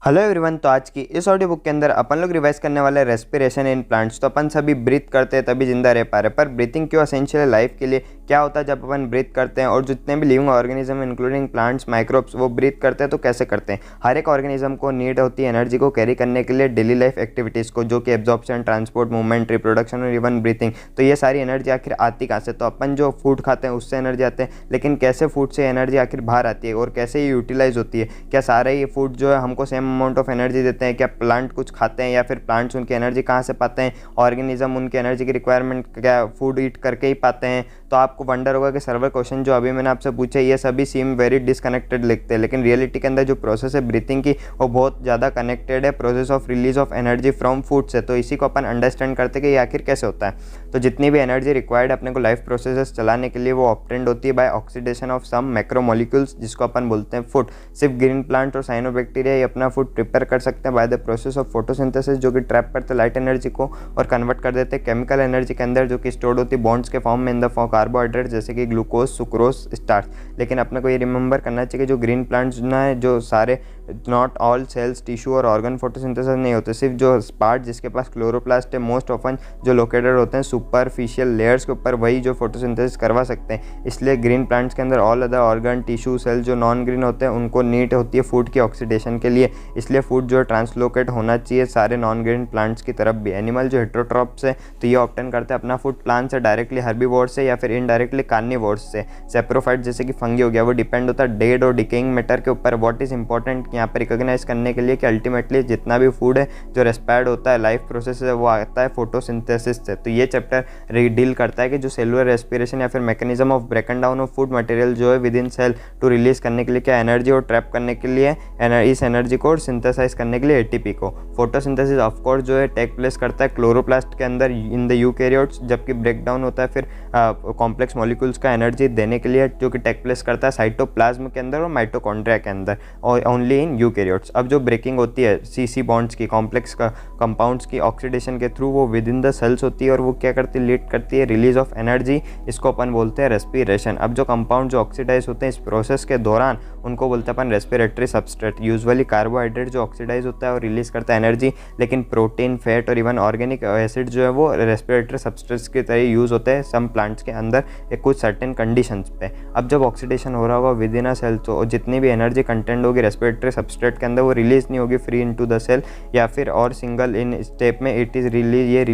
Hello everyone. तो आज की इस ऑडियो बुक के अंदर अपन लोग रिवाइज करने वाले रेस्पिरेशन इन प्लांट्स। तो अपन सभी ब्रीथ करते हैं तभी जिंदा रह पा रहे, पर ब्रीथिंग क्यों एसेंशियल है लाइफ के लिए, क्या होता है जब अपन ब्रीथ करते हैं, और जितने भी living organism including plants microbes वो ब्रीथ करते हैं तो कैसे करते हैं। हर एक ऑर्गेनिज्म को नीड होती है एनर्जी को कैरी करने के लिए डेली लाइफ एक्टिविटीज़ को, जो कि एब्जॉर्प्शन, ट्रांसपोर्ट, मूवमेंट, रिप्रोडक्शन और इवन ब्रीथिंग। तो ये सारी एनर्जी आखिर आती कहाँ से? तो अपन जो फूड खाते हैं उससे एनर्जी आते हैं, लेकिन कैसे फूड से एनर्जी आखिर बाहर आती है और कैसे ये यूटिलाइज होती है? क्या सारे ये फूड जो है हमको सेम अमाउंट ऑफ एनर्जी देते हैं? क्या प्लांट कुछ खाते हैं या फिर प्लांट्स उनकी एनर्जी कहाँ से पाते हैं? ऑर्गेनिज्म उनकी एनर्जी की रिक्वायरमेंट क्या फूड ईट करके ही पाते हैं? तो आपको वंडर होगा कि सर्वर क्वेश्चन जो अभी मैंने आपसे पूछे ये सभी सीम वेरी डिसकनेक्टेड लिखते हैं, लेकिन रियलिटी के अंदर जो प्रोसेस है ब्रीथिंग की वो बहुत ज़्यादा कनेक्टेड है process of release of energy from food से। तो इसी को अपन अंडरस्टैंड करते हैं कि ये आखिर कैसे होता है। तो जितनी भी एनर्जी रिक्वायर्ड अपने को लाइफ प्रोसेसेस चलाने के लिए वो ऑब्टेन्ड होती है by oxidation of some macromolecules, जिसको अपन बोलते हैं फूड। सिर्फ ग्रीन प्लांट और साइनोबैक्टीरिया ये अपना फूड प्रिपेयर कर सकते हैं by the process of photosynthesis, जो कि ट्रैप करते लाइट एनर्जी को और कन्वर्ट कर देते हैं केमिकल एनर्जी के अंदर, जो कि स्टोर्ड होती है बॉन्ड्स के फॉर्म में इन द कार्बोहाइड्रेट जैसे कि ग्लूकोज, सुक्रोज, स्टार्च। लेकिन अपने को ये रिमेंबर करना चाहिए कि जो ग्रीन प्लांट्स ना है, जो सारे नॉट ऑल सेल्स, टिश्यू और ऑर्गन फोटोसिंथेसिस नहीं होते। सिर्फ जो पार्ट जिसके पास क्लोरोप्लास्ट है मोस्ट ऑफन जो लोकेटेड होते हैं सुपरफिशियल लेयर्स के ऊपर, वही जो फोटोसिंथेसिस करवा सकते हैं। इसलिए ग्रीन प्लांट्स के अंदर all other organ, tissue, cell जो नॉन ग्रीन होते हैं उनको नीड होती है फूड की ऑक्सीडेशन के लिए। इसलिए फूड जो ट्रांसलोकेट होना चाहिए सारे नॉन ग्रीन प्लांट्स की तरफ भी। एनिमल जो हेट्रोट्रॉप्स है तो ये ऑब्टेन करते हैं अपना फूड प्लांट से डायरेक्टली हर्बीवोर्स से या फिर इनडायरेक्टली कार्निवोर्स से। सेप्रोफाइट जैसे कि फंगी हो गया वो डिपेंड होता है डेड और डिकेइंग मैटर के ऊपर। व्हाट इज इंपॉर्टेंट यहाँ पर रिकॉग्नाइज करने के लिए कि अल्टीमेटली जितना भी फूड है जो रेस्पायर्ड होता है लाइफ प्रोसेस है वो आता है फोटोसिंथेसिस से। तो ये चैप्टर डील करता है कि जो सेलुलर रेस्पिरेशन या फिर mechanism of breaking down of food material जो है within cell to release करने के लिए क्या एनर्जी और ट्रैप करने के लिए इस एनर्जी को सिंथेसाइज करने के लिए एटीपी को। फोटोसिंथेसिस ऑफ कोर्स जो है टेक प्लेस करता है क्लोरोप्लास्ट के अंदर इन द यूकैरियोट्स, जबकि ब्रेक डाउन होता है फिर कॉम्प्लेक्स मॉलिक्यूल्स का एनर्जी देने के लिए, जो कि टेक प्लेस करता है साइटोप्लाज्म के अंदर और माइटोकॉन्ड्रिया के अंदर और ओनली इन यूकैरियोट्स। अब जो ब्रेकिंग होती है सी बॉन्ड्स की, कॉम्प्लेक्स कंपाउंड्स की ऑक्सीडेशन के थ्रू, वो विद इन द सेल्स होती है और वो क्या करती है, लीड करती है रिलीज ऑफ एनर्जी। इसको अपन बोलते हैं रेस्पिरेशन। अब जो कंपाउंड जो ऑक्सीडाइज होते हैं इस प्रोसेस के दौरान उनको बोलते हैं अपन रेस्पिरेटरी सबस्ट्रेट। यूजुअली कार्बोहाइड्रेट जो ऑक्सीडाइज होता है और रिलीज करता है एनर्जी, लेकिन प्रोटीन, फैट और इवन ऑर्गेनिक एसिड जो है वो रेस्पिरेटरी सबस्ट्रेट्स की तरह यूज़ होते हैं सम प्लांट्स के अंदर एक कुछ सर्टेन कंडीशंस पे। अब जब ऑक्सीडेशन हो रहा होगा विद इन अ सेल तो जितनी भी एनर्जी कंटेंट होगी रेस्पिरेटरी सबस्ट्रेट के अंदर वो रिलीज नहीं होगी फ्री इनटू द सेल, या फिर और सिंगल इन स्टेप में इट इज़ ये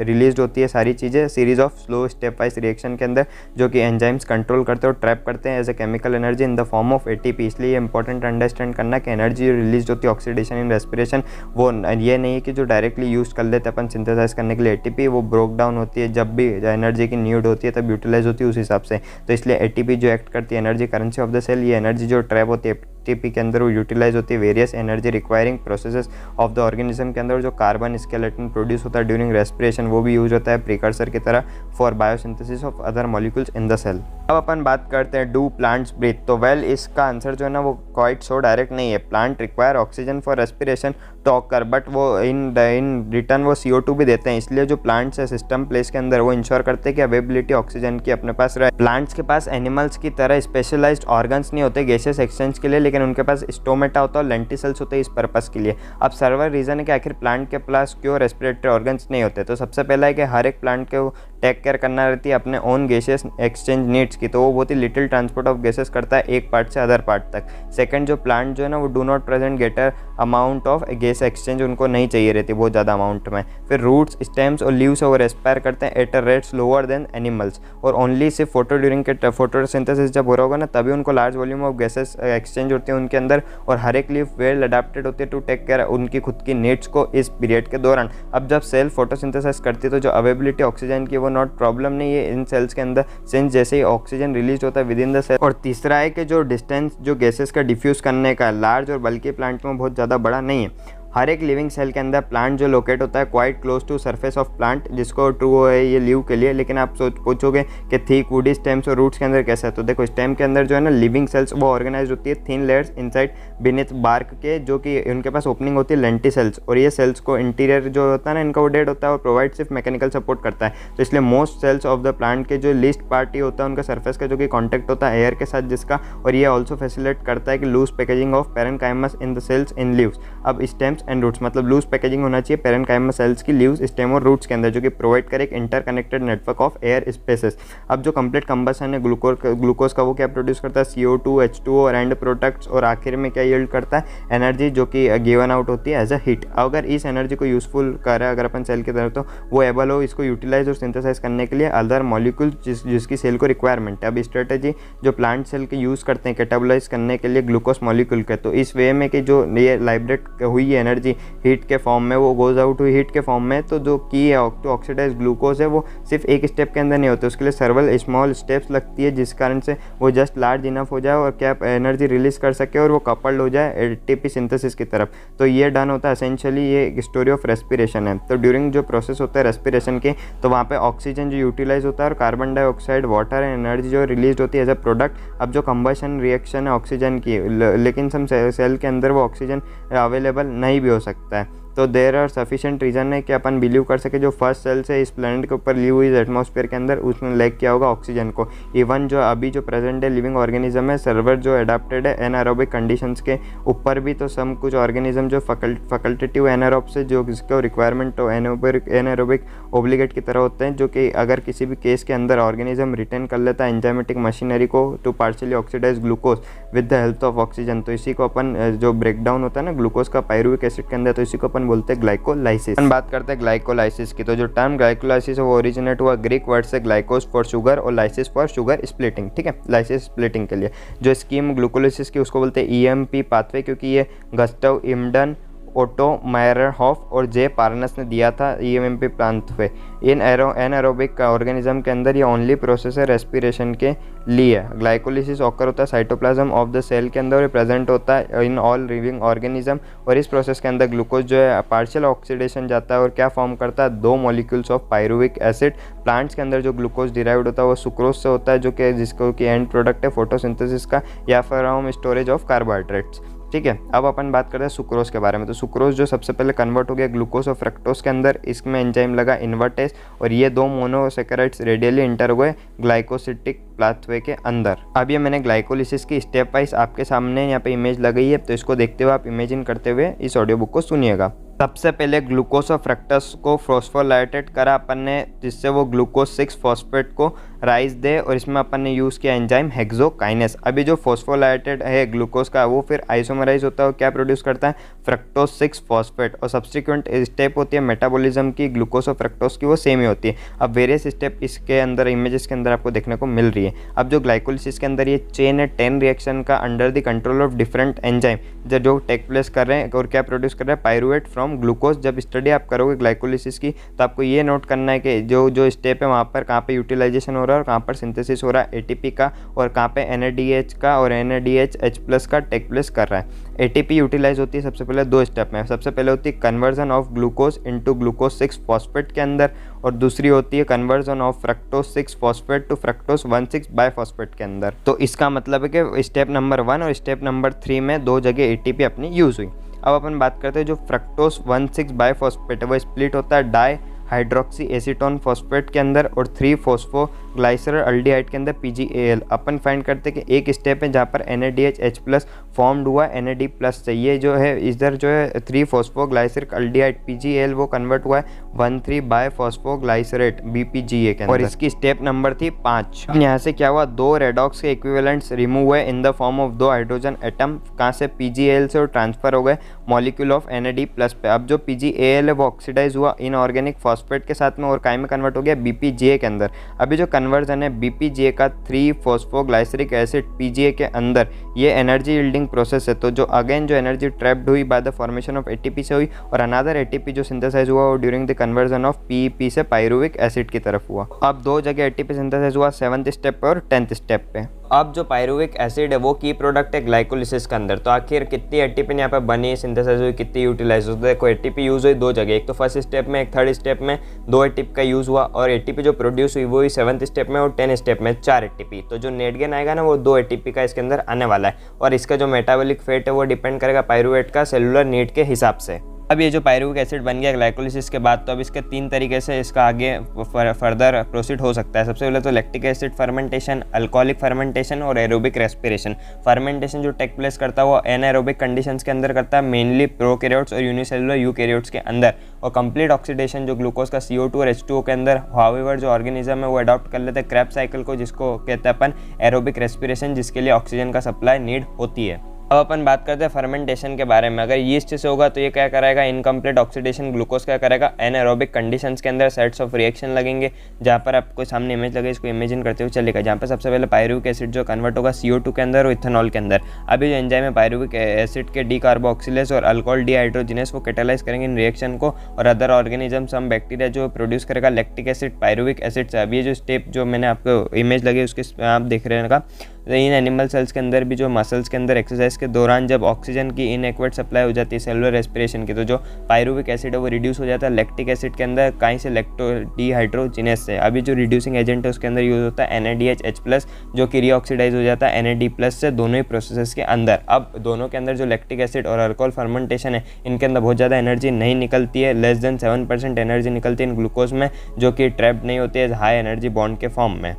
रिलीज होती है सारी चीज़ें series of slow step wise reaction के अंदर, जो कि एंजाइम्स कंट्रोल करते हैं और ट्रैप करते हैं as a chemical energy in the form of ATP. इसलिए इंपॉर्टेंट अंडरस्टैंड करना कि एनर्जी रिलीज होती है ऑक्सीडेशन इन रेस्पिरेशन, वो ये नहीं है कि जो डायरेक्टली यूज कर लेते हैं अपन सिंथेसाइज करने के लिए एटीपी, वो ब्रोक डाउन होती है जब भी एनर्जी की नीड होती है तब यूटिलाइज होती है उस हिसाब से। तो इसलिए एटीपी जो एक्ट करती है energy currency of the cell, ये एनर्जी जो ट्रैप होती है एटीपी के अंदर वो यूटिलाइज होती है various energy requiring processes of the organism के अंदर। जो कार्बन स्केलेटन प्रोड्यूस होता है ड्यूरिंग रेस्पिरेशन वो भी यूज होता है प्रिकर्सर की तरह for biosynthesis of other molecules in the cell. अब अपन बात करते हैं डू प्लांट्स ब्रीथ। तो वेल इसका आंसर जो है ना वो क्वाइट सो डायरेक्ट नहीं है। Plant require oxygen for respiration to occur, but वो इन रिटर्न वो CO2 भी देते हैं। इसलिए जो प्लांट्स है सिस्टम प्लेस के अंदर वो इंश्योर करते हैं कि अवेबिलिटी ऑक्सीजन की अपने पास रहे। प्लांट्स के पास एनिमल्स की तरह स्पेशलाइज्ड ऑर्गन्स नहीं होते गैसेस एक्सचेंज के लिए, लेकिन उनके पास स्टोमेटा होता है और लेंटिसल्स होते हैं इस पर्पस के लिए। अब सर्वर रीजन है कि आखिर प्लांट के पास क्यों रेस्पिरेटरी ऑर्गन्स नहीं होते। तो सबसे पहला है कि हर एक प्लांट को टेक केयर करना रहती है अपने ओन गैसेस एक्सचेंज नीड्स की, तो वो बहुत ही लिटिल ट्रांसपोर्ट ऑफ गैसेस करता है एक पार्ट से अदर पार्ट तक। सेकंड, जो प्लांट जो है ना वो do not present greater amount of gas exchange, उनको नहीं चाहिए रहती बहुत ज़्यादा अमाउंट में। फिर रूट्स, स्टेम्स और लीव्स वो रेस्पायर करते हैं at a rate slower then animals, और ओनली सिर्फ फोटो ड्यूरिंग के फोटोसिंथेसिस जब हो रहा होगा ना तभी उनको large volume of gases exchange होती है उनके अंदर, और हर एक लीफ वेल अडेप्टेड होती है टू टेक केयर उनकी खुद की नीड्स को इस पीरियड के दौरान। अब जब सेल फोटोसिंथेसिस करती है तो जो अवेबिलिटी ऑक्सीजन की वो नॉट प्रॉब्लम नहीं है इन सेल्स के अंदर, सिंस जैसे ही ऑक्सीजन रिलीज होता है विद इन द सेल। और तीसरा है कि जो डिस्टेंस जो गैसेस का डिफ्यूज करने का लार्ज और बल्कि प्लांट में बहुत ज़्यादा बड़ा नहीं है। हर एक लिविंग सेल के अंदर प्लांट जो लोकेट होता है quite close to surface of plant, जिसको ट्रू है ये लीव के लिए। लेकिन आप पूछोगे कि थिक वुडी स्टेम्स और रूट्स के अंदर कैसा है, तो देखो स्टेम के अंदर जो है ना लिविंग सेल्स वो ऑर्गेनाइज होती है thin layers inside beneath bark के, जो कि उनके पास ओपनिंग होती है लेंटिसेल्स, और ये सेल्स को इंटीरियर जो होता है ना इनका वो डेड होता है और प्रोवाइड सिर्फ मैकेनिकल सपोर्ट करता है। तो इसलिए most cells of the plant के जो लीस्ट पार्ट ही होता है उनका सरफेस का जो कि कॉन्टैक्ट होता है एयर के साथ जिसका, और ये ऑल्सो फैसिलिटेट करता है कि loose packaging of parenchymas in the cells in leaves. अब स्टेम्स एंड रूट्स मतलब लूज पैकेजिंग होना चाहिए पेरेन्काइमस सेल्स की लीव्स, स्टेम और रूट्स के अंदर, जो कि प्रोवाइड करे एक interconnected network of air spaces. अब जो कंप्लीट कंबशन है ग्लूकोज का वो क्या प्रोड्यूस करता है, CO2, H2O और एंड प्रोडक्ट्स, और आखिर में क्या यील्ड करता है, एनर्जी जो कि गिवन आउट होती है एज अ हीट। अगर इस एनर्जी को यूजफुल करे अगर अपन सेल की तरफ, तो वो एबल हो इसको यूटिलाइज और सिंथेसाइज करने के लिए अदर मॉलिक्यूल जिसकी सेल को रिक्वायरमेंट है। अब स्ट्रेटेजी जो प्लांट सेल के यूज़ करते हैं कैटाबोलाइज करने के लिए ग्लूकोज मॉलिक्यूल के, तो इस वे में कि जो ये लाइब्रेट हुई है एनर्जी हीट के फॉर्म में वो गोज आउट हुई हीट के फॉर्म में, तो जो की टू ऑक्सीडाइज ग्लूकोज है वो सिर्फ एक स्टेप के अंदर नहीं होते, उसके लिए सर्वल स्मॉल स्टेप्स लगती है, जिस कारण से वो जस्ट लार्ज इनफ हो जाए और क्या एनर्जी रिलीज कर सके और वो कपल्ड हो जाए एटीपी सिंथेसिस की तरफ। तो ये डन होता है एसेंशियली, ये एक स्टोरी ऑफ रेस्पिरेशन है। तो ड्यूरिंग जो प्रोसेस होता है रेस्पिरेशन के, तो वहाँ पे ऑक्सीजन जो यूटिलाइज होता है और कार्बन डाइऑक्साइड वाटर एनर्जी जो रिलीज होती है एज अ प्रोडक्ट। अब जो कंबशन रिएक्शन है ऑक्सीजन की, लेकिन सम सेल के अंदर वो ऑक्सीजन अवेलेबल नहीं भी हो सकता है। तो देर आर सफिशिएंट रीज़न है कि अपन बिलीव कर सके जो फर्स्ट सेल्स है इस प्लैनेट के ऊपर लीव हुई एटमॉस्फेयर के अंदर, उसने लैक किया होगा ऑक्सीजन को। इवन जो अभी जो प्रेजेंट डे लिविंग ऑर्गेनिज्म है सर्वर जो एडाप्टेड है एनारोबिक कंडीशंस के ऊपर भी, तो सम कुछ ऑर्गेनिज्म जो फैकल्टेटिव एनारोब से जो जिसको रिक्वायरमेंट हो एनारोबिक ओब्लिगेट की तरह होते हैं, जो कि अगर किसी भी केस के अंदर ऑर्गेनिज्म रिटेन कर लेता है एंजाइमेटिक मशीनरी को to partially oxidise glucose with the help of oxygen, तो इसी को अपन जो ब्रेकडाउन होता है ना ग्लूकोज का पायरुविक एसिड के अंदर, तो इसी को अपन बोलते हैं ग्लाइकोलाइसिस। हम बात करते हैं ग्लाइकोलाइसिस की, तो जो टर्म ग्लाइकोलाइसिस है वो ओरिजिनेट हुआ ग्रीक वर्ड से ग्लाइकोस फॉर शुगर और लाइसिस फॉर शुगर स्प्लिटिंग। ठीक है, लाइसिस स्प्लिटिंग के लिए जो स्कीम ग्लूकोलाइसिस की उसको बोलते हैं EMP पाथवे, क्योंकि ये गस्टव इम्डन, ओटो मायरहॉफ और जे पार्नस ने दिया था EMP पाथवे। इन एनारोबिक ऑर्गेनिज्म के अंदर ये ओनली प्रोसेस है रेस्पिरेशन के लिए। ग्लाइकोलिसिस ऑकर होता है साइटोप्लाज्म ऑफ द सेल के अंदर और प्रेजेंट होता है इन ऑल लिविंग ऑर्गेनिज्म, और इस प्रोसेस के अंदर ग्लूकोज जो है पार्शियल ऑक्सीडेशन जाता है और क्या फॉर्म करता है, 2 molecules of pyruvic acid. Plants के अंदर जो ग्लूकोज डिराइव्ड होता है वो सुक्रोज से होता है, जो कि जिसको कि एंड प्रोडक्ट है फोटोसिंथेसिस का या फिर हम स्टोरेज ऑफ कार्बोहाइड्रेट्स। ठीक है, अब अपन बात करते हैं सुक्रोज के बारे में। तो सुक्रोज जो सबसे पहले कन्वर्ट हो गया ग्लूकोज और फ्रक्टोज के अंदर, इसमें एंजाइम लगा इन्वर्टेज और ये 2 मोनोसैकेराइड्स रेडियली इंटर हुए ग्लाइकोसिटिक पाथवे के अंदर। अब ये मैंने ग्लाइकोलिसिस की स्टेप वाइज आपके सामने यहाँ पे इमेज लगाई है, तो इसको देखते हुए आप इमेजिन करते हुए इस ऑडियो बुक को सुनिएगा। सबसे पहले ग्लूकोज और फ्रक्टोज को फॉस्फोलाइलेटेड करा अपन ने, जिससे वो ग्लूकोज 6 फॉस्फेट को राइज दे, और इसमें अपन ने यूज़ किया एंजाइम हेक्सोकाइनेस। अभी जो फॉस्फोलाइलेटेड है ग्लूकोज का वो फिर आइसोमराइज होता है और क्या प्रोड्यूस करता है, फ्रक्टोज 6 फॉस्फेट, और सब्सिक्वेंट स्टेप होती है मेटाबॉलिज्म की ग्लूकोज और फ्रक्टोज की, वो सेम ही होती है। अब वेरियस स्टेप इसके अंदर इमेजेस के अंदर आपको देखने को मिल रही है। अब जो ग्लाइकोलिसिस के अंदर ये चेन है 10 रिएक्शन का under the control of different enzyme जो टेक प्लेस कर रहे हैं, और क्या प्रोड्यूस कर रहे हैं, पायरुवेट फ्रॉम ग्लूकोज। जब स्टडी आप करोगे ग्लाइकोलिसिस की तो आपको ये नोट करना है कि जो स्टेप है वहाँ पर कहाँ पे यूटिलाइजेशन हो रहा है और कहाँ पर सिंथेसिस हो रहा है ATP का, और कहाँ पे NADH का और NADH+ का टेक प्लेस कर रहा है। ATP यूटिलाइज होती है सबसे पहले 2 स्टेप में। सबसे पहले होती है conversion of glucose into glucose 6 phosphate के अंदर, और दूसरी होती है conversion of fructose 6 phosphate to fructose 1,6 biphosphate के अंदर। तो इसका मतलब है कि स्टेप नंबर 1 और स्टेप नंबर 3 में 2 जगह ATP अपनी यूज़ हुई। अब अपन बात करते हैं जो फ्रक्टोज 1,6 बाइफॉस्फेट है वो स्प्लिट होता है डाई हाइड्रोक्सी एसीटोन फॉस्फेट के अंदर और 3 फॉस्फोग्लाइसरल अल्डिहाइड के अंदर PgAl। अपन फाइंड करते हैं कि एक स्टेप है जहाँ पर NADH+ फॉर्म्ड हुआ NAD+ से, ये जो है इधर जो है 3 फॉस्फोग्लाइसरिक अल्डिहाइड PgAl वो कन्वर्ट हुआ है 1,3 बाइफॉस्फोग्लाइसरेट BPGA के अंदर, और इसकी स्टेप नंबर थी 5। यहाँ से क्या हुआ, 2 रेडॉक्स के इक्विवेलेंट्स रिमूव हुए इन the form of 2 hydrogen atom, कहाँ से PgAl से, और ट्रांसफर हो गए मॉलिक्यूल ऑफ NAD+ पे। अब जो PgAl है वो ऑक्सीडाइज हुआ इनऑर्गेनिक फॉस्फेट के साथ में और काय में कन्वर्ट हो गया BPGA के अंदर। अभी जो कन्वर्जन है BPGA का 3 फॉस्फोग्लाइसरिक एसिड PGA के अंदर, ये एनर्जी यील्डिंग प्रोसेस है। तो जो अगेन जो एनर्जी ट्रैप्ड हुई by the formation of ATP से हुई, और अनदर ATP जो सिंथेसाइज हुआ वो during the conversion of PEP से पायरुविक एसिड की तरफ हुआ। अब 2 जगह ATP सिंथेसाइज हुआ 7th स्टेप पे और 10th स्टेप पे। अब जो पायरुविक एसिड है वो की प्रोडक्ट है ग्लाइकोलिसिस के अंदर। तो आखिर कितनी एटीपी यहाँ पे बनी, सिंथेसाइज हुई, कितनी यूटिलाइज हुई? देखो एटीपी यूज़ हुई दो जगह, एक तो फर्स्ट स्टेप में, एक थर्ड स्टेप में 2 एटीपी का यूज़ हुआ, और एटीपी जो प्रोड्यूस हुई वो 7th स्टेप में और 10 स्टेप में 4 एटीपी। तो जो नेट गेन आएगा ना वो 2 एटीपी का इसके अंदर आने वाला है, और इसका जो मेटाबॉलिक फेट है वो डिपेंड करेगा पायरुवेट का सेलुलर नीड के हिसाब से। अब ये जो पायरुविक एसिड बन गया ग्लाइकोलिसिस के बाद, तो अब इसके 3 तरीके से इसका आगे फर्दर प्रोसीड हो सकता है। सबसे पहले तो lactic acid fermentation, alcoholic fermentation और एरोबिक रेस्पिरेशन। फर्मेंटेशन जो टेक प्लेस करता है वो एनाएरोबिक कंडीशंस के अंदर करता है, मेनली प्रोकैरियोट्स और यूनिसेलुलर यूकैरियोट्स के अंदर। और कंप्लीट ऑक्सीडेशन जो ग्लूकोज का CO2 और H2O के अंदर, हाउएवर जो ऑर्गेनिज्म है वो अडॉप्ट कर लेते हैं क्रेब्स साइकिल को, जिसको कहते हैं अपन एरोबिक रेस्पिरेशन, जिसके लिए ऑक्सीजन का सप्लाई नीड होती है। अब अपन बात करते हैं फर्मेंटेशन के बारे में। अगर यीस्ट से होगा तो ये क्या करेगा, इनकम्प्लीट ऑक्सीडेशन ग्लूकोज क्या करेगा, एनाएरोबिक कंडीशंस के अंदर सेट्स ऑफ रिएक्शन लगेंगे, जहाँ पर आपको सामने इमेज लगे, इसको इमेजिन करते हुए चलेगा। जहाँ पर सबसे पहले पायरुविक एसिड जो कन्वर्ट होगा CO2 के अंदर और इथेनॉल के अंदर। अभी जो एंजाइम है पायरुविक एसिड के डीकार्बोक्सिलेज और अल्कोहल डीहाइड्रोजिनेस वो कैटालाइज करेंगे इन रिएक्शन को, और अदर ऑर्गेनिज्म सम बैक्टीरिया जो प्रोड्यूस करेगा लैक्टिक एसिड पायरुविक एसिड से। अभी ये जो स्टेप जो मैंने आपको इमेज लगी उसके आप देख रहे हैं, इन एनिमल सेल्स के अंदर भी जो मसल्स के अंदर एक्सरसाइज के दौरान जब ऑक्सीजन की इनएक्वेट सप्लाई हो जाती है सेलुलर रेस्पिरेशन की, तो जो पायरुविक एसिड है वो रिड्यूस हो जाता है लैक्टिक एसिड के अंदर, कहीं से लैक्टोडीहाइड्रोजिनेस से। अभी जो रिड्यूसिंग एजेंट है उसके अंदर यूज होता है NADH+, जो कि रीऑक्सीडाइज हो जाता है NAD+ से, दोनों ही प्रोसेसेस के अंदर। अब दोनों के अंदर जो लैक्टिक एसिड और अल्कोहल फर्मेंटेशन है, इनके अंदर बहुत ज़्यादा एनर्जी नहीं निकलती है, लेस देन 7% एनर्जी निकलती है इन ग्लूकोज में, जो कि ट्रैप्ड नहीं होती है हाई एनर्जी बॉन्ड के फॉर्म में,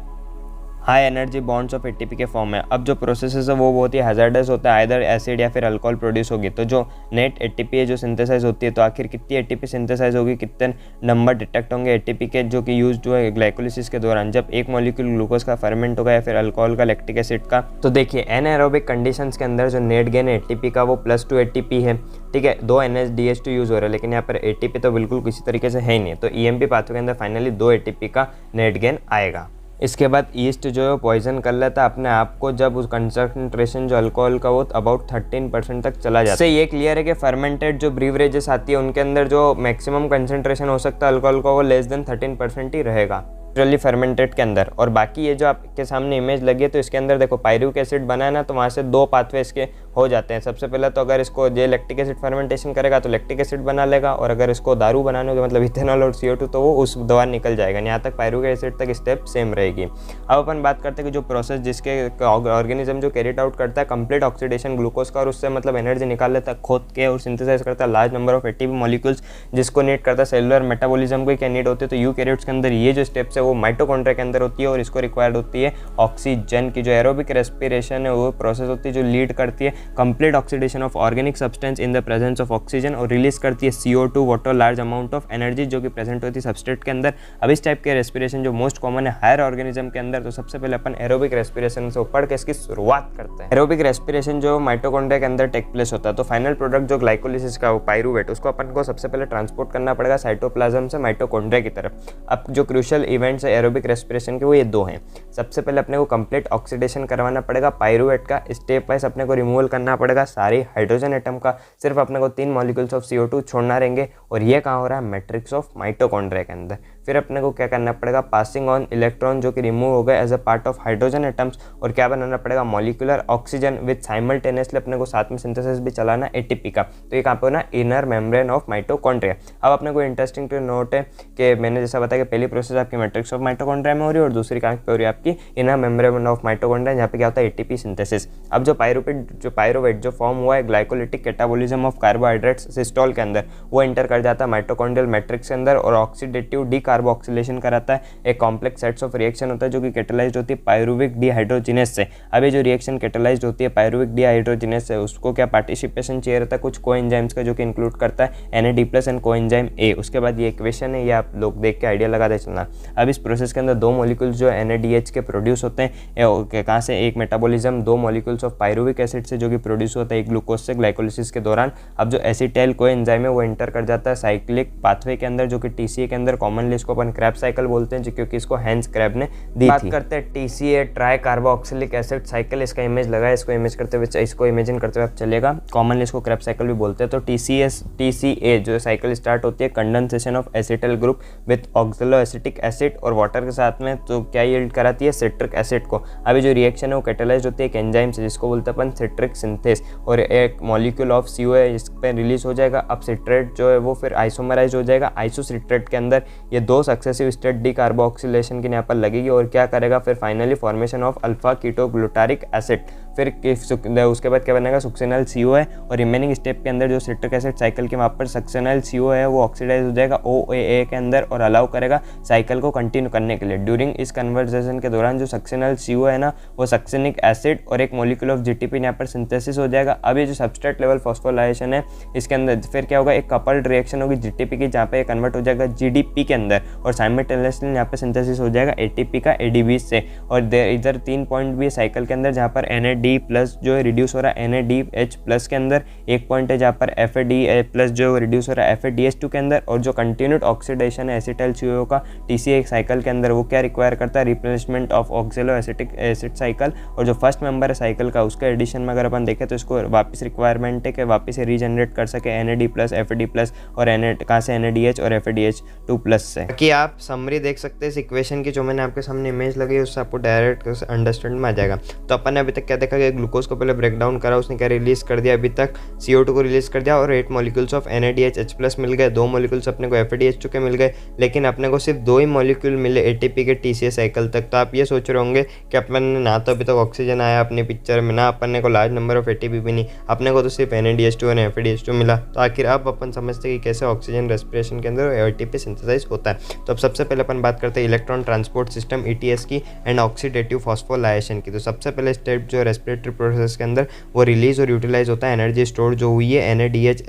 high energy bonds of ATP के फॉर्म में। अब जो प्रोसेसेस है वो बहुत ही हैजर्डस होता है, आइदर एसिड या फिर अल्कोहल प्रोड्यूस होगी। तो जो नेट एटीपी है जो सिंथेसाइज होती है, तो आखिर कितनी एटीपी सिंथेसाइज होगी, कितने नंबर डिटेक्ट होंगे एटीपी के जो कि यूज जो है ग्लाइकोलिसिस के दौरान, जब एक मॉलिक्यूल ग्लूकोज का फर्मेंट होगा या फिर अल्कोहल का, लैक्टिक एसिड का। तो देखिए एनाएरोबिक कंडीशंस के अंदर जो नेट गेन एटीपी का वो +2 एटीपी है, ठीक है। 2 NADH2 यूज हो रहा है, लेकिन यहाँ पर एटीपी तो बिल्कुल किसी तरीके से है ही नहीं। तो EMP पाथवे के अंदर फाइनली 2 एटीपी का नेट गेन आएगा। इसके बाद ईस्ट जो है पॉइजन कर लेता है अपने आप को, जब उस कंसंट्रेशन जो अल्कोहल का वो अबाउट 13% तक चला जाता है। इससे ये क्लियर है कि फर्मेंटेड जो ब्रीवरेजेस आती है उनके अंदर जो मैक्सिमम कंसंट्रेशन हो सकता है अल्कोहल का वो लेस देन 13% ही रहेगा नेचुरली फर्मेंटेड के अंदर। और बाकी ये जो आपके सामने इमेज लगी है, तो इसके अंदर देखो पायरुविक एसिड बना है ना, तो वहाँ से 2 पाथवे इसके हो जाते हैं। सबसे पहले तो अगर इसको ये लैक्टिक एसिड फर्मेंटेशन करेगा तो लैक्टिक एसिड बना लेगा, और अगर इसको दारू बनाने होगा मतलब इथेनॉल और CO2, तो वो उस दवा निकल जाएगा। यहाँ तक पायरुविक एसिड तक स्टेप सेम रहेगी। अब अपन बात करते हैं कि जो प्रोसेस जिसके ऑर्गेनिज्म जो कैरी आउट करता है कंप्लीट ऑक्सीडेशन ग्लूकोज का, और उससे मतलब एनर्जी निकाल लेता है खोद के, और सिंथेसाइज करता है large number of ATP molecules, जिसको नीड करता है सेलुलर मेटाबॉलिज्म को क्या नीड होती है। तो यूकैरियोट्स के अंदर ये जो स्टेप्स है वो माइटोकॉन्ड्रिया के अंदर होती है, और इसको रिक्वायर्ड होती है ऑक्सीजन की। जो एरोबिक रेस्पिरेशन है वो प्रोसेस होती है जो लीड करती है complete oxidation of organic substance in the presence of oxygen, और रिलीज करती है CO2 water large amount of energy जो कि प्रेजेंट होती है सबस्ट्रेट के अंदर। अब इस टाइप के रेस्पिरेशन जो मोस्ट कॉमन है हायर ऑर्गेनिज्म के अंदर, तो सबसे पहले अपन एरोबिक रेस्पिरेशन से पढ़ के इसकी शुरुआत करते हैं। एरोबिक रेस्पिरेशन जो माइटोकॉन्ड्रिया के अंदर टेक प्लेस होता है, तो फाइनल प्रोडक्ट जो ग्लाइकोलिसिस का पायरुवेट, उसको अपन को सबसे पहले ट्रांसपोर्ट करना पड़ेगा साइटोप्लाज्म से माइटोकॉन्ड्रिया की तरफ। अब जो क्रूशियल इवेंट्स है एरोबिक रेस्पिरेशन के वो ये 2 हैं। सबसे पहले अपने को कंप्लीट ऑक्सीडेशन करवाना पड़ेगा पायरुवेट का, स्टेप वाइज अपने को रिमूवल करना पड़ेगा सारी हाइड्रोजन एटम का, सिर्फ अपने को 3 मॉलिक्यूल्स ऑफ CO2 छोड़ना रहेंगे, और ये कहाँ हो रहा है मैट्रिक्स ऑफ माइटोकॉन्ड्रिया के अंदर। फिर अपने को क्या करना पड़ेगा, पासिंग ऑन इलेक्ट्रॉन जो कि रिमूव हो गए as a part of hydrogen atoms, और क्या बनाना पड़ेगा मॉलिक्यूलर ऑक्सीजन विद साइमल्टेनियसली अपने को साथ में सिंथेसिस भी चलाना एटीपी का। तो ये कहाँ पे होना, इनर मेम्ब्रेन ऑफ माइटोकॉन्ड्रिया। अब अपने को इंटरेस्टिंग टू नोट है कि मैंने जैसा बताया कि पहली प्रोसेस आपकी मैट्रिक्स ऑफ माइटोकॉन्ड्रिया में हो रही है, और दूसरी कहाँ पे हो रही है आपकी इनर मेम्ब्रेन ऑफ माइटोकॉन्ड्रिया, जहाँ पे क्या होता है एटीपी सिंथेसिस। अब जो पायरुवेट जो फॉर्म हुआ है glycolytic catabolism of carbohydrates systole के अंदर, वो एंटर कर जाता है माइटोकॉन्ड्रियल मैट्रिक्स के अंदर, और ऑक्सीडेटिव डीकार्बोक्सिलेशन कराता है। एक कॉम्प्लेक्स सेट्स ऑफ रिएक्शन होता है जो कि कैटालाइज्ड होती है पायरुविक डीहाइड्रोजिनेस से। अब ये जो रिएक्शन कैटालाइज्ड होती है पायरुविक डीहाइड्रोजिनेस से, उसको क्या पार्टिसिपेशन चाहिए रहता है कुछ कोएंजाइम्स का, जो कि इंक्लूड करता है NAD+ एंड कोएंजाइम A। उसके बाद ये इक्वेशन है, ये आप लोग देख के आइडिया लगा दे चलना। अब इस प्रोसेस के अंदर 2 मॉलिक्यूल्स जो NADH के प्रोड्यूस होते हैं, कहाँ से, एक metabolism 2 molecules of pyruvic acid से जो कि प्रोड्यूस होता है एक ग्लूकोज से ग्लाइकोलिसिस के दौरान। अब जो एसिटाइल कोएंजाइम है वो एंटर कर जाता है साइक्लिक पाथवे के अंदर, जो कि TCA के अंदर कॉमनली इसको अपन क्रैब साइकिल बोलते हैं, क्योंकि इसको हैंस क्रैब ने दी थी। बात करते हैं TCA try carboxylic acid cycle. इसका इमेज लगा है, इसको इमेज करते हुए, इसको इमेजिन करते हुए आप चलेगा। कॉमनली इसको क्रैब साइकिल भी बोलते हैं। तो TCA जो साइकिल स्टार्ट होती है condensation of acetyl group with oxaloacetic acid और वाटर के साथ में, तो क्या यील्ड कराती है? सिट्रिक एसिड को। अभी जो रिएक्शन है वो कैटालाइज्ड होती है एक एंजाइम से, जिसको बोलते हैं अपन सिट्रिक सिंथेस, और एक मॉलिक्यूल ऑफ COA इस पर रिलीज हो जाएगा। अब सिट्रेट जो है वो फिर आइसोमराइज हो जाएगा। आइसोसिट्रेट के अंदर ये 2 सक्सेसिव स्टेट डीकार्बोक्सिलेशन की यहाँ पर लगेगी और क्या करेगा? फिर finally formation of alpha ketoglutaric acid. फिर उसके बाद क्या बनेगा? सक्सेनल COA, और रिमेनिंग स्टेप के अंदर जो सिट्रिक एसिड साइकिल के वहाँ पर सक्सेनल COA है वो ऑक्सीडाइज हो जाएगा OAA के अंदर और अलाउ करेगा साइकिल को कंटिन्यू करने के लिए। ड्यूरिंग इस कन्वर्जेशन के दौरान जो सक्सेनल COA है ना, वो सक्सेनिक एसिड और एक मॉलिक्यूल ऑफ GTP यहाँ पर सिंथेसिस हो जाएगा। अब ये जो सबस्ट्रेट लेवल फॉस्फोराइलेशन है इसके अंदर फिर क्या होगा? एक कपल्ड रिएक्शन होगी GTP की, जहाँ पे कन्वर्ट हो जाएगा GDP के अंदर, और साइमल्टेनियसली यहाँ पे सिंथेसिस हो जाएगा ATP का ADB से। और इधर 3 पॉइंट भी है साइकिल के अंदर, जहाँ पर NAD प्लस जो है रिड्यूस हो रहा है NADH प्लस के अंदर। एक पॉइंट है जहाँ पर FAD प्लस जो रिड्यूस हो रहा है FADH2 के अंदर। और जो कंटिन्यूड ऑक्सीडेशन है एसिटाइल COO का TCA साइकिल के अंदर, वो क्या रिक्वायर करता है? Replacement of oxaloacetic acid cycle. और जो फर्स्ट मेंबर है साइकिल का, उसके एडिशन में अगर अपन देखें तो इसको वापस रिक्वायरमेंट है कि वापस से रीजनरेट कर सके NAD प्लस FAD प्लस और कहाँ से NADH और FADH2 प्लस से। कि आप समरी देख सकते हैं इस इक्वेशन की, जो मैंने आपके सामने इमेज लगी है उससे आपको डायरेक्ट अंडरस्टैंड में आ जाएगा। तो अपन ने अभी तक क्या देखा कि ग्लूकोज को पहले ब्रेक डाउन करा, उसने क्या रिलीज कर दिया? अभी तक CO2 को रिलीज कर दिया और 8 मॉलिक्यूल्स ऑफ NADH प्लस मिल गए, 2 मॉलिक्यूल्स अपने को FADH2 के मिल गए, लेकिन अपने को सिर्फ 2 ही मॉलिक्यूल मिले ATP के TCA साइकिल तक। तो आप ये सोच रहे होंगे कि अपन ने ना तो अभी तक ऑक्सीजन आया अपनी पिक्चर में, ना अपन को लार्ज नंबर ऑफ ATP भी नहीं, अपने को तो सिर्फ NADH2 और FADH2 मिला। तो आखिर अब अपन समझते हैं कि कैसे ऑक्सीजन रेस्पिरेशन के अंदर ATP सिंथेसाइज होता है। तो अब सबसे पहले अपन बात करते हैं इलेक्ट्रॉन ट्रांसपोर्ट सिस्टम ETS की एंड ऑक्सीडेटिव फॉस्फोराइलेशन की। तो सबसे पहले स्टेप जो रेस्पिरेटरी प्रोसेस के अंदर वो रिलीज और यूटिलाइज होता है एनर्जी स्टोर जो हुई है NADH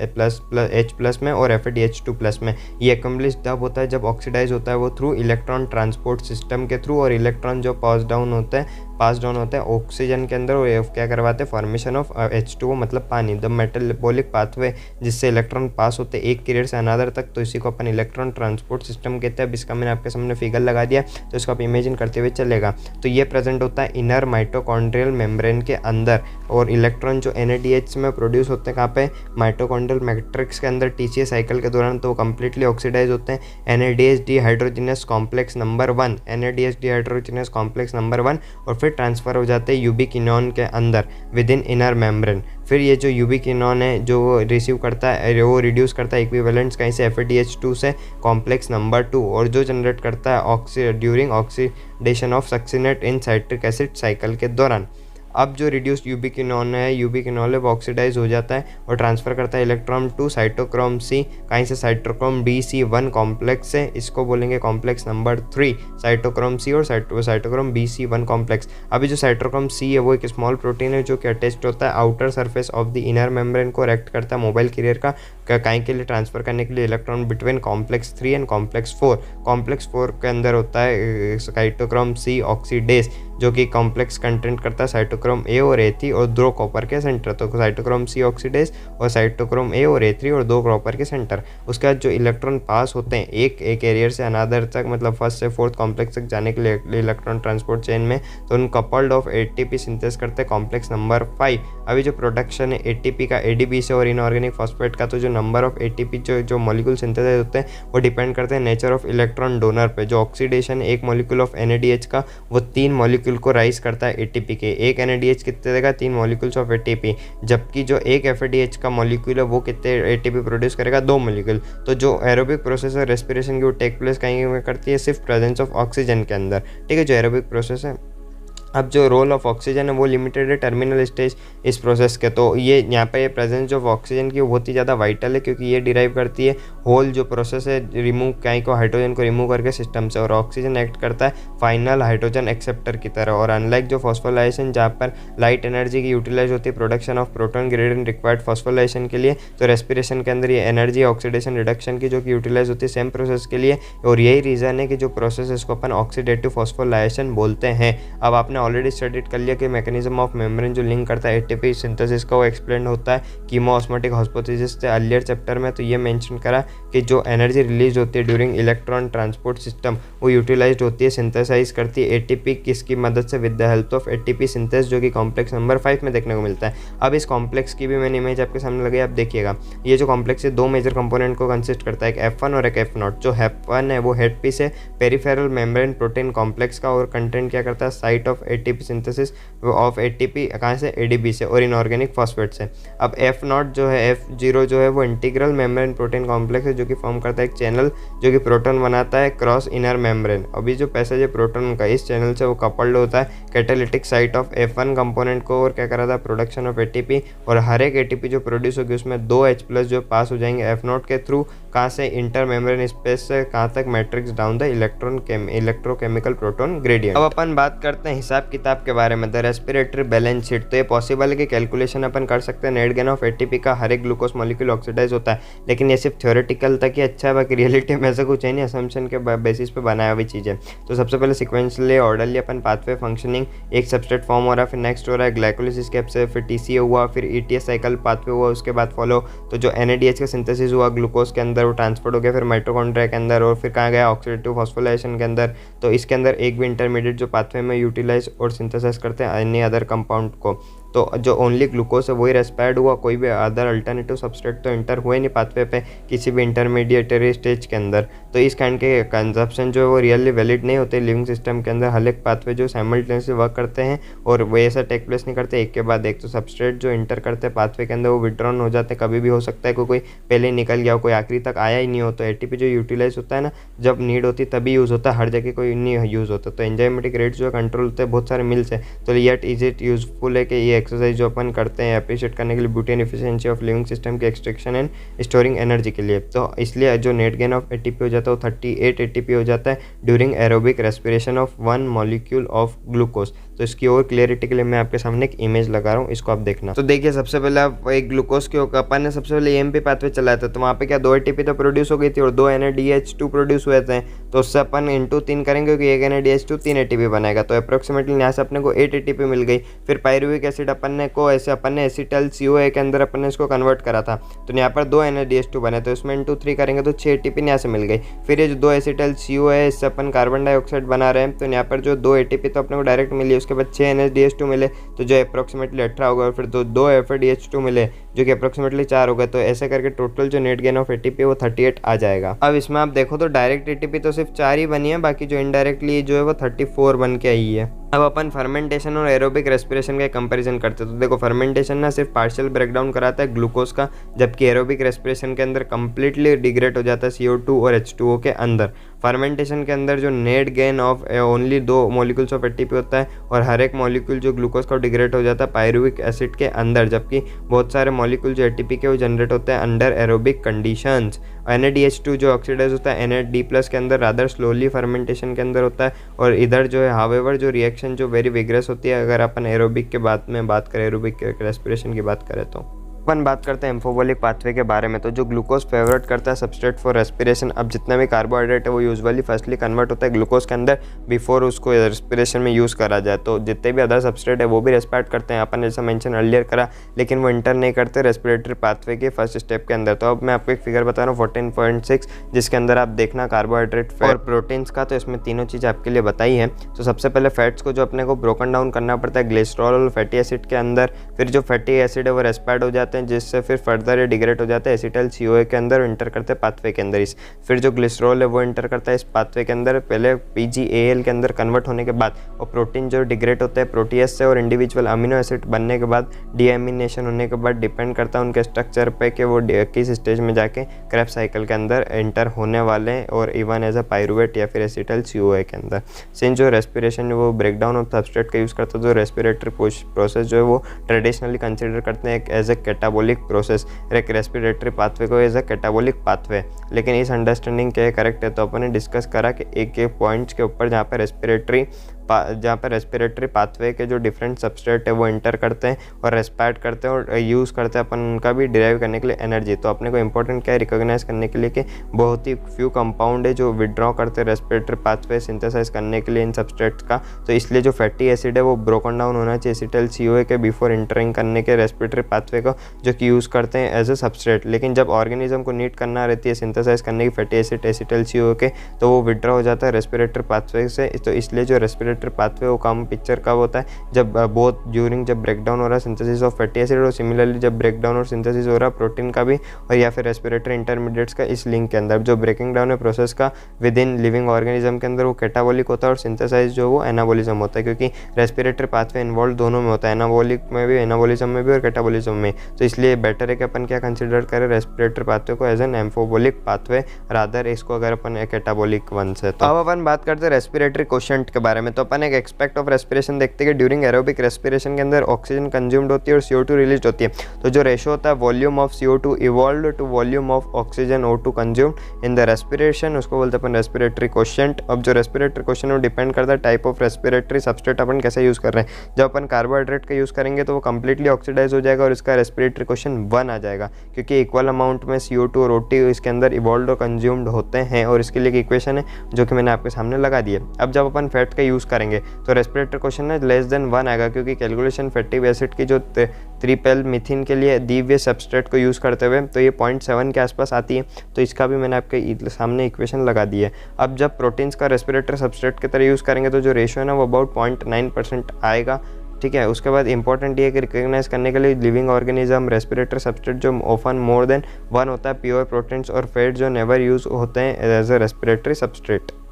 प्लस में और FADH2 प्लस में। ये अकम्प्लिश तब होता है जब ऑक्सीडाइज होता है वो थ्रू इलेक्ट्रॉन ट्रांसपोर्ट सिस्टम के थ्रू, और इलेक्ट्रॉन जो पास डाउन होता है ऑक्सीजन के अंदर, वो क्या करवाते हैं? फॉर्मेशन ऑफ H2O मतलब पानी, द मेटाबॉलिक पाथवे जिससे इलेक्ट्रॉन पास होते हैं एक कैरियर से अनदर तक। तो इसी को अपन इलेक्ट्रॉन ट्रांसपोर्ट सिस्टम कहते हैं। अब इसका मैंने आपके सामने फिगर लगा दिया, तो इसको आप इमेजिन करते हुए चलेगा। तो ये प्रेजेंट होता है इनर माइटोकॉन्ड्रियल मेम्ब्रेन के अंदर, और इलेक्ट्रॉन जो NADH में प्रोड्यूस होते हैं कहाँ पे? माइटोकॉन्ड्रियल मैट्रिक्स के अंदर TCA साइकिल के दौरान, तो वो कंप्लीटली ऑक्सीडाइज होते हैं NADH dehydrogenase complex number 1, NADH dehydrogenase complex number 1, और फिर ट्रांसफर हो जाते हैं यूबिक्विनोन के अंदर विद इन इनर मेम्ब्रेन। फिर ये जो यूबिक्विनोन है जो रिसीव करता है, वो रिड्यूस करता है इक्विवेलेंट्स कहीं से FADH2 से कॉम्प्लेक्स नंबर 2, और जो जनरेट करता है during oxidation of succinate in citric acid cycle के दौरान। अब जो रिड्यूस्ड यूबिक्विनोन है, यूबिक्विनोल वो ऑक्सीडाइज हो जाता है और ट्रांसफर करता है इलेक्ट्रॉन टू साइटोक्रोम C, कहीं से साइटोक्रोम BC1 कॉम्प्लेक्स से, इसको बोलेंगे कॉम्प्लेक्स नंबर 3 साइटोक्रोम C और साइटोक्रोम BC1 कॉम्प्लेक्स। अभी जो साइटोक्रोम C है वो एक स्मॉल प्रोटीन है जो कि अटैच्ड होता है outer surface of the inner membrane को रेक्ट करता है मोबाइल कैरियर का कहीं के लिए ट्रांसफर करने के लिए electron between complex 3 and complex 4। Complex 4 के अंदर होता है साइटोक्रोम C ऑक्सीडेज जो कि कॉम्प्लेक्स कंटेंट करता है साइटोक्रोम A और A3 और 2 कॉपर के सेंटर। तो साइटोक्रोम C ऑक्सीडेज और साइटोक्रोम A और A3 और 2 कॉपर के सेंटर। उसके बाद जो इलेक्ट्रॉन पास होते हैं एक कैरियर से अनदर तक, मतलब फर्स्ट से फोर्थ कॉम्प्लेक्स तक जाने के लिए इलेक्ट्रॉन ट्रांसपोर्ट चेन में, तो उन कपल्ड ऑफ ATP सिंथेस करते हैं कॉम्प्लेक्स नंबर 5। अभी जो प्रोडक्शन है ATP का ADB से और इनऑर्गेनिक फॉस्फेट का, तो जो नंबर ऑफ ATP जो मॉलिक्यूल सिंथेसाइज होते हैं वो डिपेंड करते हैं नेचर ऑफ इलेक्ट्रॉन डोनर पे। जो ऑक्सीडेशन एक मॉलिक्यूल ऑफ NADH का वो 3 मॉलिक्यूल को राइज करता है ATP के। एक NADH कितने देगा? 3 मॉलिक्यूल्स ऑफ ATP, जबकि जो एक FADH का मॉलिक्यूल है वो कितने ATP प्रोड्यूस करेगा? 2 मॉलिक्यूल। तो जो एरोबिक प्रोसेस है रेस्पिरेशन की वो टेक प्लेस कहीं में करती है? सिर्फ प्रेजेंस ऑफ ऑक्सीजन के अंदर। ठीक है, जो एरोबिक प्रोसेस है। अब जो रोल ऑफ ऑक्सीजन है वो लिमिटेड है टर्मिनल स्टेज इस प्रोसेस के, तो ये यहाँ पे प्रेजेंस ऑफ ऑक्सीजन की बहुत ही ज़्यादा वाइटल है क्योंकि ये डिराइव करती है होल जो प्रोसेस है रिमूव कहीं को हाइड्रोजन को रिमूव करके सिस्टम से, और ऑक्सीजन एक्ट करता है फाइनल हाइड्रोजन एक्सेप्टर की तरह। और अनलाइक जो फॉस्फोराइलेशन जहाँ पर लाइट एनर्जी की यूटिलाइज होती है production of proton gradient required phosphorylation के लिए, तो रेस्पिरेशन के अंदर ये एनर्जी ऑक्सीडेशन रिडक्शन की जो कि यूटिलाइज होती है सेम प्रोसेस के लिए, और यही रीज़न है कि जो प्रोसेस इसको अपन ऑक्सीडेटिव फॉस्फोराइलेशन बोलते हैं। अब आपने ऑलरेडी स्टडीड कर लिया कि मैकेनिज्म ऑफ मेम्ब्रेन जो लिंक करता है एटीपी सिंथेसिस का वो एक्सप्लेन होता है कीमोऑस्मोटिक हाइपोथेसिस से अर्लियर चैप्टर में। तो ये मेंशन करा कि जो एनर्जी रिलीज होती है ड्यूरिंग इलेक्ट्रॉन ट्रांसपोर्ट सिस्टम वो यूटिलाइज्ड होती है, सिंथेसाइज करती है एटीपी किसकी मदद से, with the help of ATP synthase, जो कि कॉम्प्लेक्स नंबर 5 में देखने को मिलता है। अब इस कॉम्प्लेक्स की भी मैंने इमेज आपके सामने लगाई, आप देखिएगा। ये जो कॉम्प्लेक्स है 2 मेजर कंपोनेंट को कंसिस्ट करता है, एक F1 और एक F0। जो F1 है वो हेड पीस है पेरिफेरल मेम्ब्रेन प्रोटीन कॉम्प्लेक्स का, और कंटेंट क्या करता है, site of ATP synthesis of ATP कहाँ से, एडीपी से और इनऑर्गेनिक फॉस्फेट से। अब F0 जो है, F0 जो है वो इंटीग्रल मेम्ब्रेन प्रोटीन कॉम्प्लेक्स है, जो कि फॉर्म करता है एक चैनल जो कि प्रोटॉन बनाता है क्रॉस इनर मेम्ब्रेन। अभी जो पैसेज है प्रोटॉन का इस चैनल से वो कपल्ड होता है catalytic site of F1 component को, और क्या कर रहा था, प्रोडक्शन ऑफ एटीपी। और हर एक एटीपी जो प्रोड्यूस होगी उसमें 2 H+ जो पास हो जाएंगे F0 के थ्रू, कहाँ से, इंटर मेम्ब्रेन स्पेस से कहाँ तक, matrix down the electrochemical proton gradient. अब अपन बात करते हैं हिसाब किताब के बारे में, द रेस्पिरेटरी बैलेंस शीट। तो ये पॉसिबल है कि कैलकुलेशन अपन कर सकते हैं नेट गेन ऑफ एटीपी का, हर एक ग्लूकोज मॉलिक्यूल ऑक्सीडाइज होता है, लेकिन ये सिर्फ थ्योरेटिकल तक ही अच्छा है, बाकी रियलिटी में ऐसा कुछ है नहीं, असम्पशन के बेसिस पे बनाया हुई चीज़ है। तो सबसे पहले सिक्वेंशली ऑर्डरली अपन पाथवे फंक्शनिंग, एक सबस्ट्रेट फॉर्म हो रहा है, फिर नेक्स्ट हो रहा है ग्लाइकोलिसिस स्टेप से, फिर TCA हुआ, फिर ETS साइकिल पाथवे हुआ, उसके बाद फॉलो तो जो NADH का सिंथेसिस हुआ ग्लूकोज के अंदर वो ट्रांसपोर्ट हो गया, फिर माइटोकॉन्ड्रिया के अंदर, और फिर कहाँ गया, ऑक्सीडेटिव फॉस्फोराइलेशन के अंदर। तो इसके अंदर एक भी इंटरमीडिएट जो पाथवे में यूटिलाइज और सिंथेसाइज करते हैं एनी अदर कंपाउंड को, तो जो ओनली ग्लूकोज है वही रेस्पायर्ड हुआ, कोई भी अदर अल्टरनेटिव सबस्ट्रेट तो इंटर हुए नहीं पाथवे पे किसी भी इंटरमीडिएटरी स्टेज के अंदर। तो इस काइंड के कंजप्शन जो है वो रियली वैलिड नहीं होते लिविंग सिस्टम के अंदर। हर एक पाथवे जो साइमल्टेनियसली वर्क करते हैं और वो ऐसा टेक प्लेस नहीं करते एक के बाद एक। तो सबस्ट्रेट जो इंटर करते हैं पाथवे के अंदर वो विड्रॉन हो जाते हैं, कभी भी हो सकता है कोई पहले निकल गया हो, कोई आखिरी तक आया ही नहीं हो। तो एटीपी जो यूटिलाइज होता है ना, जब नीड होती तभी यूज़ होता है, हर जगह कोई नहीं यूज़ होता। तो एंजाइमेटिक रेट जो है कंट्रोल होते हैं बहुत सारे मिल्स है। तो येट इज इट यूजफुल है कि ये एक्सरसाइज जो अपन करते हैं अप्रिशिएट करने के लिए butane efficiency of living system के एक्सट्रैक्शन एंड स्टोरिंग एनर्जी के लिए। तो इसलिए जो नेट गेन ऑफ एटीपी हो जाता है वो 38 एटीपी हो जाता है during aerobic respiration of 1 molecule of glucose. तो इसकी और क्लियरिटी के लिए मैं आपके सामने एक इमेज लगा रहा हूँ, इसको आप देखना। तो देखिए सबसे पहले आप एक ग्लूकोज के अपन ने सबसे पहले EMP पाथवे चलाया था, तो वहाँ पे क्या 2 एटीपी तो प्रोड्यूस हो गई थी और 2 NADH2 प्रोड्यूस हुए थे। तो उससे अपन इंटू 3 करेंगे क्योंकि एक NADH2 3 एटीपी बनाएगा। तो अप्रोक्सीमेटली यहाँ से अपने को 8 एटीपी मिल गई। फिर पायरुविक एसिड अपन ने एसिटाइल CoA के अंदर अपन ने इसको कन्वर्ट करा था, तो यहाँ पर 2 NADH2 बने, तो इसमें इंटू 3 करेंगे तो 6 एटीपी यहाँ से मिल गई। फिर ये जो 2 एसिटाइल CoA है इससे अपन कार्बन डाइऑक्साइड बना रहे हैं, तो यहाँ पर जो 2 एटीपी तो अपने को डायरेक्ट मिली, उसके बाद 6 NADH2 मिले तो जो अप्रोक्सीमेटली 18 हो गए। फिर 2 FADH2 मिले जो कि अप्रोक्सीमेटली 4 हो गए। तो ऐसे करके टोटल जो नेट गेन ऑफ एटीपी वो 38 आ जाएगा। अब इसमें आप देखो तो डायरेक्ट एटीपी तो सिर्फ 4 ही बनी है, बाकी जो इनडायरेक्टली जो है वो 34 बन के आई है। अब अपन फर्मेंटेशन और एरोबिक रेस्पिरेशन का कंपैरिजन करते हैं। तो देखो फर्मेंटेशन ना सिर्फ पार्शियल ब्रेकडाउन कराता है ग्लूकोज का, जबकि एरोबिक रेस्पिरेशन के अंदर कंप्लीटली डिग्रेड हो जाता है CO2 और H2O के अंदर। फर्मेंटेशन के अंदर जो net gain of only 2 molecules of ATP होता है और हर एक मॉलिक्यूल जो ग्लूकोज का डिग्रेड हो जाता है पायरुविक एसिड के अंदर, जबकि बहुत सारे मॉलिक्यूल जो एटीपी के वो जनरेट होते हैं अंडर एरोबिक कंडीशंस। NADH2 जो ऑक्सीडाइज होता है NAD+ के अंदर रादर स्लोली फर्मेंटेशन के अंदर होता है, और इधर जो है हावेवर जो रिएक्शन जो वेरी विग्रेस होती है अगर अपन एरोबिक के बाद में बात करें, एरोबिक रेस्पिरेशन की बात करें तो अपन बात करते हैं एम्फोबोलिक पाथवे के बारे में। तो जो ग्लूकोज फेवरेट करता है सबस्ट्रेट फॉर रेस्पिरेशन। अब जितना भी कार्बोहाइड्रेट है वो यूजुअली फर्स्टली कन्वर्ट होता है ग्लूकोज के अंदर बिफोर उसको रेस्पिरेशन में यूज़ करा जाए। तो जितने भी अदर सबस्ट्रेट है वो भी रेस्पायर्ट करते हैं, अपन जैसा मेंशन अर्लियर करा, लेकिन वो इंटर नहीं करते रेस्पिरेटरी पाथवे के फर्स्ट स्टेप के अंदर। तो अब मैं आपको एक फिगर बता रहा हूँ 14.6, जिसके अंदर आप देखना कार्बोहाइड्रेट, फैट और प्रोटीन्स का। तो इसमें तीनों चीज़ आपके लिए बताई है। तो सबसे पहले फैट्स को जो अपने को ब्रोकन डाउन करना पड़ता है ग्लिसरॉल और फैटी एसिड के अंदर, फिर जो फैटी एसिड है वो रेस्पायर्ट हो जाते हैं, जिससे फिर फर्दर ये डिग्रेड हो जाता है एसिटाइल CoA के अंदर, इंटर करते हैं पाथवे के अंदर। फिर जो ग्लिसरॉल है वो इंटर करता है इस पाथवे के अंदर, पहले PGAL के अंदर कन्वर्ट होने के बाद, और प्रोटीन जो डिग्रेड होते हैं प्रोटीएस से और इंडिविजुअल अमीनो एसिड बनने के बाद, डीएमिनेशन होने के बाद डिपेंड करता है उनके स्ट्रक्चर पे कि वो किस स्टेज में जाके क्रेब्स साइकिल के अंदर एंटर होने वाले हैं, और इवन एज अ पायरुवेट या फिर एसिटाइल CoA के अंदर। सिंस जो रेस्पिरेशन वो ब्रेकडाउन ऑफ सबस्ट्रेट का यूज़ करता है, जो रेस्पिरेटरी प्रोसेस जो है वो ट्रेडिशनली कंसिडर करते हैं एज ए कैटाबोलिक प्रोसेस, एक रेस्पिरेटरी पाथवे को एज अ कैटाबोलिक पाथवे। लेकिन इस अंडरस्टैंडिंग क्या करेक्ट है, तो अपन ने डिस्कस करा कि एक एक पॉइंट्स के ऊपर जहाँ पे रेस्पिरेटरी जहाँ पर रेस्पिरेटरी पाथवे के जो डिफरेंट सबस्ट्रेट है वो इंटर करते हैं और रेस्पायर्ट करते हैं और यूज़ करते हैं अपन उनका भी डिराइव करने के लिए एनर्जी। तो अपने को इंपॉर्टेंट क्या है रिकॉग्नाइज करने के लिए कि बहुत ही फ्यू कंपाउंड है जो विड्रॉ करते हैं रेस्पिरेटरी पाथवे सिंथेसाइज करने के लिए इन सबस्ट्रेट्स का। तो इसलिए जो फैटी एसिड है वो ब्रोकन डाउन होना चाहिए एसिटाइल CoA के बिफोर इंटरिंग करने के रेस्पिरेटरी पाथवे को, जो कि यूज़ करते हैं एज ए सबस्ट्रेट। लेकिन जब ऑर्गेनिज्म को नीड करना रहती है सिंथेसाइज करने की फैटी एसिड एसिटाइल CoA के, तो वो विड्रॉ हो जाता है रेस्पिरेटरी पाथवे से। तो इसलिए जो रेस्पिरेटरी पाथवे वो काम पिक्चर कब होता है, जब बोथ ड्यूरिंग जब ब्रेकडाउन हो रहा है सिंथेसिस ऑफ फैटी एसिड, और सिमिलरली जब ब्रेकडाउन और सिंथेसिस हो रहा है प्रोटीन का भी, और या फिर रेस्पिरेटरी इंटरमीडिएट्स का। इस लिंक के अंदर जो ब्रेकिंग डाउन है प्रोसेस का विद इन लिविंग ऑर्गेनिज्म के अंदर वो कैटाबॉलिक होता है और सिंथेसाइज जो वो एनाबॉलिज्म होता है, क्योंकि रेस्पिरेटरी पाथवे इन्वॉल्व दोनों में होता है, एनाबॉलिक में भी, एनाबॉलिज्म में भी और कैटाबॉलिज्म में। तो इसलिए बेटर है कि अपन क्या कंसिडर करें रेस्पिरेटरी पाथवे को एज एन एम्फोबोलिक पाथवे रादर इसको अगर अपन कैटाबॉलिक वन से। तो अब अपन बात करते हैं रेस्पिरेटरी कोशेंट के बारे में। तो अपन एक एक्सपेक्ट ऑफ रेस्पिरेशन देखते हैं कि ड्यूरिंग एरोबिक रेस्पिरेशन के अंदर ऑक्सीजन कंज्यूम्ड होती है और CO2 रिलीज होती है। तो जो रेशो होता है volume of CO2 evolve to volume of oxygen O2 consumed in the respiration, उसको बोलते हैं अपन रेस्पिरेटरी कोशेंट। अब जो रेस्पिरेटरी कोशेंट वो डिपेंड करता है टाइप ऑफ रेस्पिरेटरी सबस्ट्रेट अपन कैसे यूज़ कर रहे हैं। जब अपन कार्बोहाइड्रेट का यूज़ करेंगे तो वो कंप्लीटली ऑक्सीडाइज हो जाएगा और इसका रेस्पिरेटरी कोशेंट 1 आ जाएगा, क्योंकि इक्वल अमाउंट में CO2 और O2 इसके अंदर इवॉल्व और कंज्यूम्ड होते हैं। और इसके लिए एक इक्वेशन है जो कि मैंने आपके सामने लगा दी है। अब जब अपन फैट का यूज़ करेंगे तो रेस्पिरेटरी कोशेंट है लेस देन 1 आएगा, क्योंकि कैलकुलेशन फैटी एसिड की जो 3-पैल मीथिन के लिए दी हुए सबस्ट्रेट को यूज़ करते हुए तो ये 0.7 के आसपास आती है। तो इसका भी मैंने आपके सामने इक्वेशन लगा दी है। अब जब प्रोटीन्स का रेस्पिरेटरी सबस्ट्रेट की तरह यूज़ करेंगे तो जो रेशियो है ना वो अबाउट 0.9% आएगा। ठीक है, उसके बाद इंपॉर्टेंट ये है कि रिकॉग्नाइज करने के लिए लिविंग ऑर्गेनिज्म रेस्पिरेटरी सबस्ट्रेट जो ऑफन मोर देन 1 होता है, प्योर प्रोटीन्स और फैट जो नेवर यूज होते हैं एज ए रेस्पिरेटरी सबस्ट्रेट।